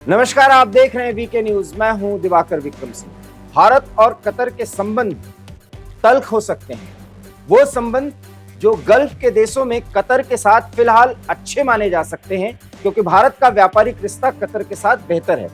नमस्कार, आप देख रहे हैं वीके न्यूज। मैं हूं दिवाकर विक्रम सिंह। भारत और कतर के संबंध तल्ख हो सकते हैं। वो संबंध जो गल्फ के देशों में कतर के साथ फिलहाल अच्छे माने जा सकते हैं, क्योंकि भारत का व्यापारिक रिश्ता कतर के साथ बेहतर है।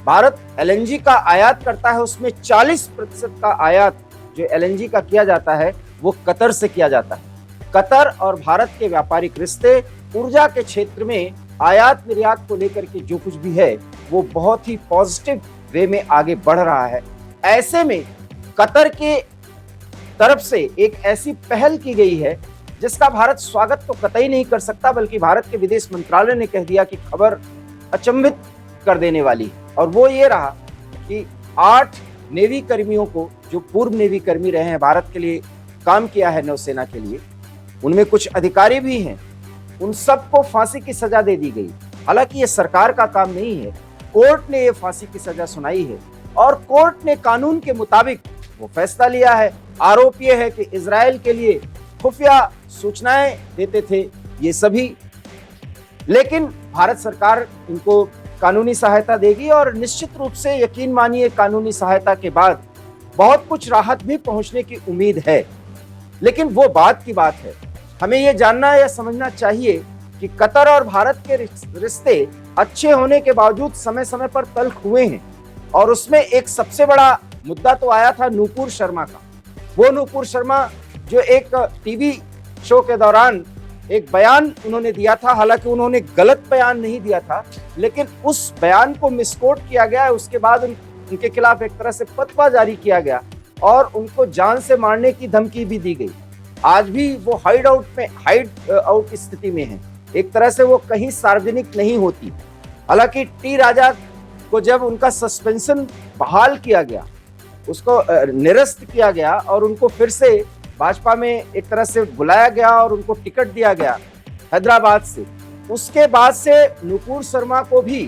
भारत एलएनजी का आयात करता है, उसमें 40% का आयात जो एलएनजी का किया जाता है वो कतर से किया जाता है। कतर और भारत के व्यापारिक रिश्ते ऊर्जा के क्षेत्र में आयात निर्यात को लेकर के जो कुछ भी है वो बहुत ही पॉजिटिव वे में आगे बढ़ रहा है। ऐसे में कतर के तरफ से एक ऐसी पहल की गई है जिसका भारत स्वागत तो कतई नहीं कर सकता, बल्कि भारत के विदेश मंत्रालय ने कह दिया कि खबर अचंभित कर देने वाली है। और वो ये रहा कि 8 नेवी कर्मियों को, जो पूर्व नेवी कर्मी रहे हैं, भारत के लिए काम किया है नौसेना के लिए, उनमें कुछ अधिकारी भी हैं, उन सबको फांसी की सजा दे दी गई। हालांकि ये सरकार का काम नहीं है, कोर्ट ने ये फांसी की सजा सुनाई है और कोर्ट ने कानून के मुताबिक वो फैसला लिया है। आरोप ये है कि इजराइल के लिए खुफिया सूचनाएं देते थे ये सभी, लेकिन भारत सरकार इनको कानूनी सहायता देगी और निश्चित रूप से यकीन मानिए कानूनी सहायता के बाद बहुत कुछ राहत भी पहुंचने की उम्मीद है। लेकिन वो बात की बात है, हमें ये जानना या समझना चाहिए कि कतर और भारत के रिश्ते अच्छे होने के बावजूद समय समय पर तल्ख हुए हैं। और उसमें एक सबसे बड़ा मुद्दा तो आया था नूपुर शर्मा का। वो नूपुर शर्मा जो एक टीवी शो के दौरान एक बयान उन्होंने दिया था, हालांकि उन्होंने गलत बयान नहीं दिया था, लेकिन उस बयान को मिसकोट किया गया। उसके बाद उनके खिलाफ एक तरह से फतवा जारी किया गया और उनको जान से मारने की धमकी भी दी गई। आज भी वो हाइड आउट स्थिति में है। एक तरह से वो कहीं सार्वजनिक नहीं होती। हालांकि टी राजा को जब उनका सस्पेंशन बहाल किया गया, उसको निरस्त किया गया और उनको फिर से भाजपा में एक तरह से बुलाया गया और उनको टिकट दिया गया हैदराबाद से, उसके बाद से नूपुर शर्मा को भी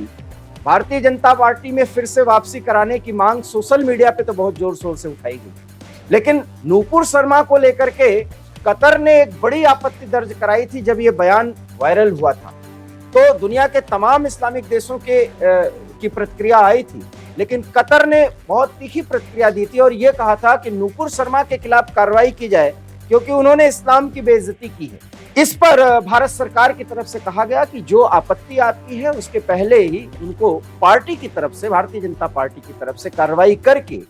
भारतीय जनता पार्टी में फिर से वापसी कराने की मांग सोशल मीडिया पे तो बहुत जोर शोर से उठाई गई। लेकिन नूपुर शर्मा को लेकर के कतर ने एक बड़ी आपत्ति दर्ज कराई थी जब ये बयान वायरल हुआ था। तो दुनिया के तमाम इस्लामिक देशों की प्रतिक्रिया आई थी, लेकिन कतर ने बहुत तीखी प्रतिक्रिया दी थी और ये कहा था कि नूपुर शर्मा के खिलाफ कार्रवाई की जाए क्योंकि उन्होंने इस्लाम की बेइज्जती की है। इस पर भारत सरकार की तरफ से कहा गया कि जो आपत्ति आपकी है उसके पहले ही उनको पार्टी की तरफ से, भारतीय जनता पार्टी की तरफ से कार्रवाई करके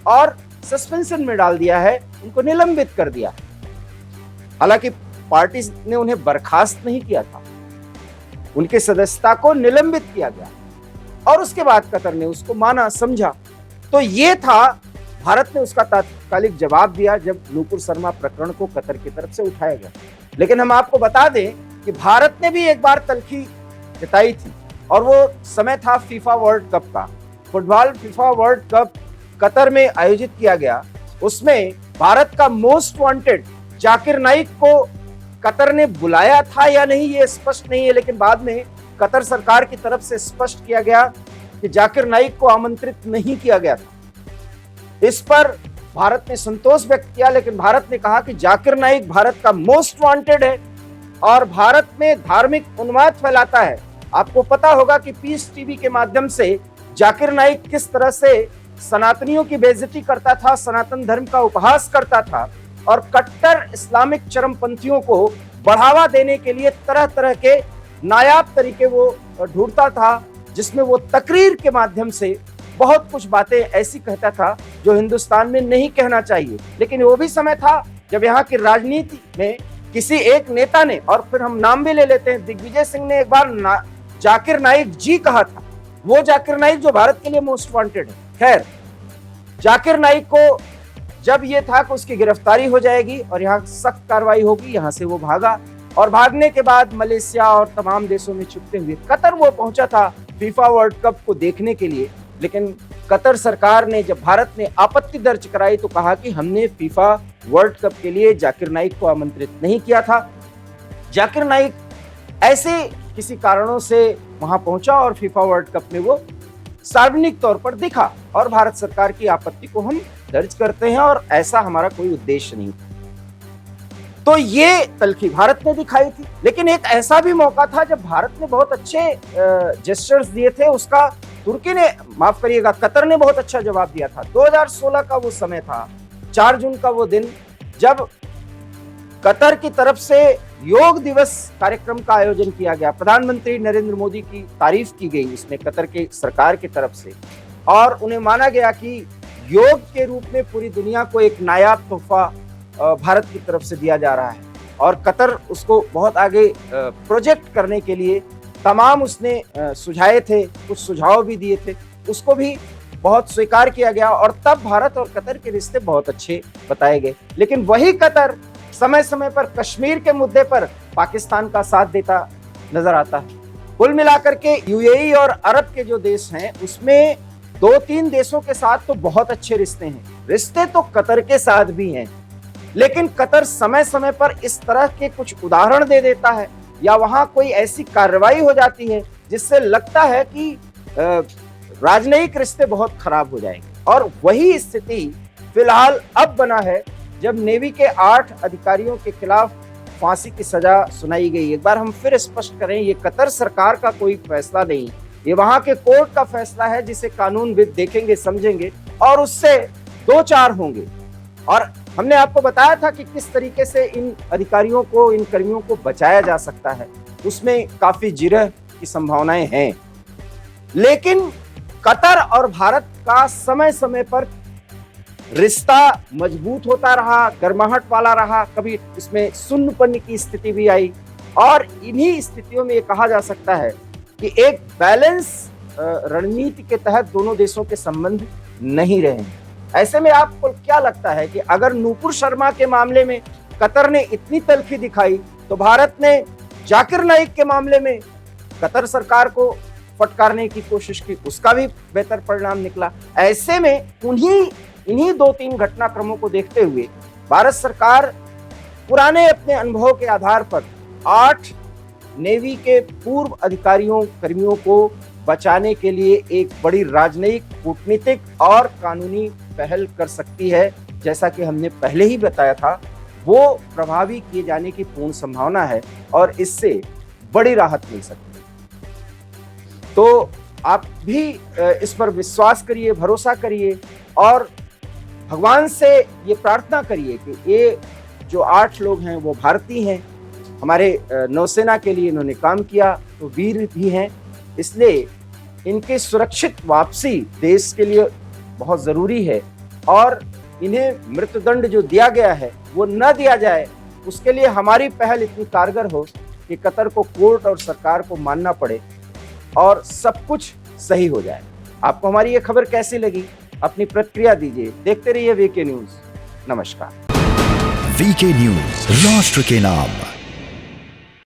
और सस्पेंशन में डाल दिया है, उनको निलंबित कर दिया। हालांकि पार्टी ने उन्हें बर्खास्त नहीं किया था, उनके सदस्यता को निलंबित किया गया और उसके बाद कतर ने उसको माना, समझा। तो ये था, भारत ने उसका तात्कालिक जवाब दिया जब नूपुर शर्मा प्रकरण को कतर की तरफ से उठाया गया। लेकिन हम आपको बता दें कि भारत ने भी एक बार तल्खी जताई थी और वो समय था फीफा वर्ल्ड कप का। Football FIFA world cup Qatar में आयोजित किया गया। उसमें भारत का मोस्ट वांटेड जाकिर नाइक को कतर ने बुलाया था या नहीं ये स्पष्ट नहीं है, लेकिन बाद में कतर सरकार की तरफ से स्पष्ट किया गया कि जाकिर नाइक को आमंत्रित नहीं किया गया था। इस पर भारत ने संतोष व्यक्त किया, लेकिन भारत ने कहा कि जाकिर नाइक भारत का मोस्ट वांटेड है और भारत में धार्मिक उन्माद फैलाता है। आपको पता होगा कि पीस टीवी के माध्यम से जाकिर नाइक किस तरह से सनातनियों की बेइज्जती करता था, सनातन धर्म का उपहास करता था और कट्टर इस्लामिक चरमपंथियों को बढ़ावा देने के लिए तरह तरह के नायाब तरीके वो ढूंढता था, जिसमें वो तकरीर के माध्यम से बहुत कुछ बातें ऐसी कहता था जो हिंदुस्तान में नहीं कहना चाहिए। लेकिन वो भी समय था जब यहाँ की राजनीति में किसी एक नेता ने, और फिर हम नाम भी ले लेते हैं, दिग्विजय सिंह ने एक बार जाकिर नाइक जी कहा था। वो जाकिर नाइक जो भारत के लिए मोस्ट वांटेड है। खैर, जाकिर नाइक को जब ये था कि उसकी गिरफ्तारी हो जाएगी और यहाँ सख्त कार्रवाई होगी, यहाँ से वो भागा और भागने के बाद मलेशिया और तमाम देशों में छुपते हुए कतर वो पहुंचा था फीफा वर्ल्ड कप को देखने के लिए। लेकिन कतर सरकार ने, जब भारत ने आपत्ति दर्ज कराई, तो कहा कि हमने फीफा वर्ल्ड कप के लिए जाकिर नाइक को आमंत्रित नहीं किया था। जाकिर नाइक ऐसे किसी कारणों से वहां पहुंचा और फीफा वर्ल्ड कप में वो सार्वजनिक तौर पर दिखा और भारत सरकार की आपत्ति को हम दर्ज करते हैं और ऐसा हमारा कोई उद्देश्य नहीं था। तो ये तल्खी भारत ने दिखाई थी। लेकिन एक ऐसा भी मौका था जब भारत ने बहुत अच्छे जेस्चर्स दिए थे, उसका तुर्की ने, माफ करिएगा, कतर ने बहुत अच्छा जवाब दिया था। 2016 का वो समय था, 4 जून का वो दिन, जब कतर की तरफ से योग दिवस कार्यक्रम का आयोजन किया गया। प्रधानमंत्री नरेंद्र मोदी की तारीफ की गई उसमें कतर के सरकार की तरफ से, और उन्हें माना गया कि योग के रूप में पूरी दुनिया को एक नायाब तोहफा भारत की तरफ से दिया जा रहा है। और कतर उसको बहुत आगे प्रोजेक्ट करने के लिए तमाम उसने सुझाए थे, कुछ सुझाव भी दिए थे, उसको भी बहुत स्वीकार किया गया, और तब भारत और कतर के रिश्ते बहुत अच्छे बताए गए। लेकिन वही कतर समय समय पर कश्मीर के मुद्दे पर पाकिस्तान का साथ देता नजर आता है। कुल मिलाकर के यूएई और अरब के जो देश हैं, उसमें 2-3 देशों के साथ तो बहुत अच्छे रिश्ते हैं, रिश्ते तो कतर के साथ भी हैं। लेकिन कतर समय समय पर इस तरह के कुछ उदाहरण दे देता है, या वहां कोई ऐसी कार्रवाई हो जाती है जिससे लगता है कि राजनयिक रिश्ते बहुत खराब हो जाएंगे। और वही स्थिति फिलहाल अब बना है जब नेवी के 8 अधिकारियों के खिलाफ फांसी की सजा सुनाई गई। एक बार हम फिर स्पष्ट करें, ये कतर सरकार का कोई फैसला नहीं, ये वहां के कोर्ट का फैसला है, जिसे कानूनविद देखेंगे, समझेंगे और उससे 2-4 होंगे। और हमने आपको बताया था कि किस तरीके से इन अधिकारियों को, इन कर्मियों को बचाया जा सकता है, उसमें काफी जिरह की संभावनाएं हैं। लेकिन कतर और भारत का समय समय पर रिश्ता मजबूत होता रहा, गर्माहट वाला रहा, कभी इसमें सुन्नपन की स्थिति भी आई, और इन्हीं स्थितियों में ये कहा जा सकता है कि एक बैलेंस रणनीति के तहत दोनों देशों के संबंध नहीं रहे हैं। ऐसे में आपको क्या लगता है कि अगर नूपुर शर्मा के मामले में कतर ने इतनी तल्खी दिखाई, तो भारत ने जाकिर नाइक के मामले में कतर सरकार को फटकारने की कोशिश की, उसका भी बेहतर परिणाम निकला। ऐसे में इन्हीं 2-3 घटनाक्रमों को देखते हुए भारत सरकार पुराने अपने अनुभव के आधार पर 8 नेवी के पूर्व अधिकारियों, कर्मियों को बचाने के लिए एक बड़ी राजनयिक, कूटनीतिक और कानूनी पहल कर सकती है। जैसा कि हमने पहले ही बताया था, वो प्रभावी किए जाने की पूर्ण संभावना है और इससे बड़ी राहत मिल सकती है। तो आप भी इस पर विश्वास करिए, भरोसा करिए और भगवान से ये प्रार्थना करिए कि ये जो 8 लोग हैं वो भारतीय हैं, हमारे नौसेना के लिए इन्होंने काम किया, तो वीर भी हैं, इसलिए इनकी सुरक्षित वापसी देश के लिए बहुत ज़रूरी है। और इन्हें मृत्युदंड जो दिया गया है वो न दिया जाए, उसके लिए हमारी पहल इतनी कारगर हो कि कतर को कोर्ट और सरकार को मानना पड़े और सब कुछ सही हो जाए। आपको हमारी ये खबर कैसी लगी, अपनी प्रतिक्रिया दीजिए। देखते रहिए वीके न्यूज़। नमस्कार। वीके न्यूज़, राष्ट्र के नाम।